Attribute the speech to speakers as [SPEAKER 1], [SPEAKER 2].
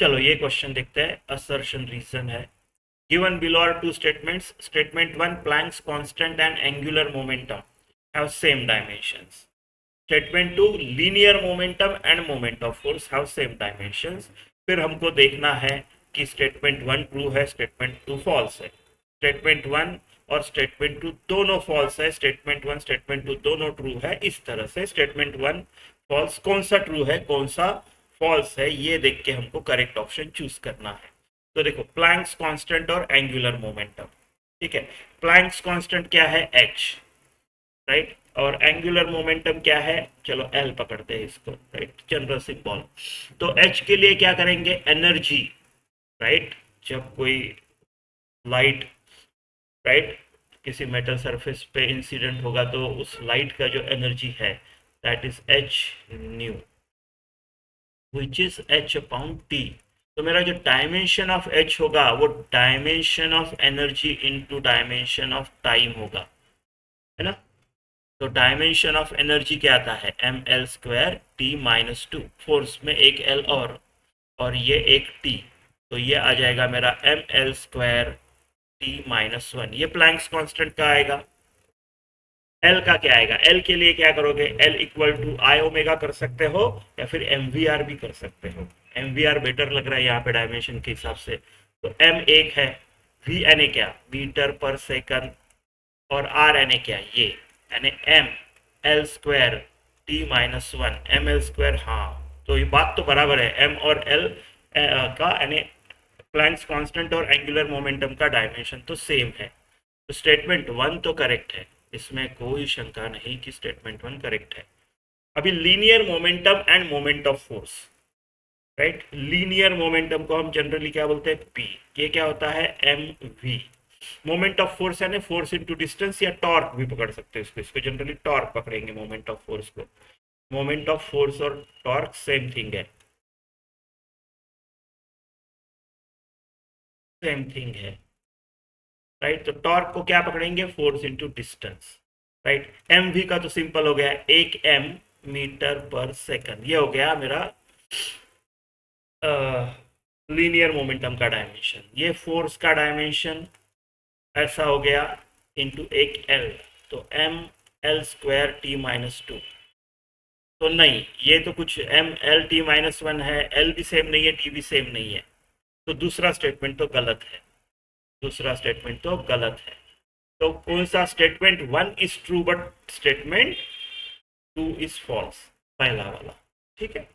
[SPEAKER 1] चलो ये क्वेश्चन देखते हैं। असर्शन रीजन है। Given below are two statements. Statement one, Planck's constant and angular momentum have same dimensions. Statement two, linear momentum and moment of force have same dimensions. फिर हमको देखना है कि स्टेटमेंट वन ट्रू है, statement two false है। Statement one और statement two दोनों false है, स्टेटमेंट वन स्टेटमेंट टू दोनों ट्रू है। इस तरह से स्टेटमेंट वन फॉल्स, कौन सा ट्रू है कौन सा फॉल्स है, ये देख के हमको करेक्ट ऑप्शन चूज करना है। तो देखो, प्लैंक्स कांस्टेंट और एंगुलर मोमेंटम, ठीक है। प्लैंक्स कांस्टेंट क्या है, h, राइट। और एंगुलर मोमेंटम क्या है, चलो L पकड़ते हैं इसको, राइट, जनरल सिंबल। तो h के लिए क्या करेंगे, एनर्जी, राइट। जब कोई लाइट, राइट, किसी मेटल सरफेस पे इंसिडेंट होगा तो उस लाइट का जो एनर्जी है that is h new, which is h upon t। तो मेरा जो डायमेंशन ऑफ h होगा वो dimension of energy into dimension of time होगा, है ना। तो डायमेंशन ऑफ एनर्जी क्या आता है, ml² t-2, फोर्स में एक l और ये एक t, तो ये आ जाएगा मेरा ml² t-1। ये प्लैंक्स कांस्टेंट का आएगा। एल का क्या आएगा, एल के लिए क्या करोगे, L equal to I omega कर सकते हो या फिर एम वी आर भी कर सकते हो। एम वी आर बेटर लग रहा है यहाँ पे डायमेंशन के हिसाब से। तो एम एक है, वी एन ए क्या, मीटर पर सेकंड, और आर एन ए क्या, ये यानी M L square t-1 M L square. हाँ, तो ये बात तो बराबर है, एम और एल का यानी प्लैंक्स कांस्टेंट और एंगुलर मोमेंटम का डायमेंशन तो सेम है। तो स्टेटमेंट वन तो करेक्ट है, इसमें कोई शंका नहीं कि स्टेटमेंट वन करेक्ट है। अभी linear momentum and moment of force, right. Linear momentum को हम जनरली क्या बोलते हैं, पी। ये क्या होता है, M V. Moment of force यानी फोर्स इनटू डिस्टेंस या टॉर्क भी पकड़ सकते हो इसको जनरली टॉर्क पकड़ेंगे मोमेंट ऑफ फोर्स को। मोमेंट ऑफ फोर्स और टॉर्क सेम थिंग है, सेम थिंग है, राइट। तो टॉर्क को क्या पकड़ेंगे, force into distance, right. M V का तो सिंपल हो गया, एक एम मीटर पर सेकंड, ये हो गया मेरा लीनियर मोमेंटम का डायमेंशन। ये फोर्स का डायमेंशन ऐसा हो गया इनटू एक एल, तो ml² t-2। तो नहीं, ये तो कुछ ml t-1 है, एल भी सेम नहीं है, टी भी सेम नहीं है, तो दूसरा स्टेटमेंट तो गलत है, दूसरा स्टेटमेंट तो गलत है। तो कौन सा, statement one is true but statement two is false, पहला वाला, ठीक है।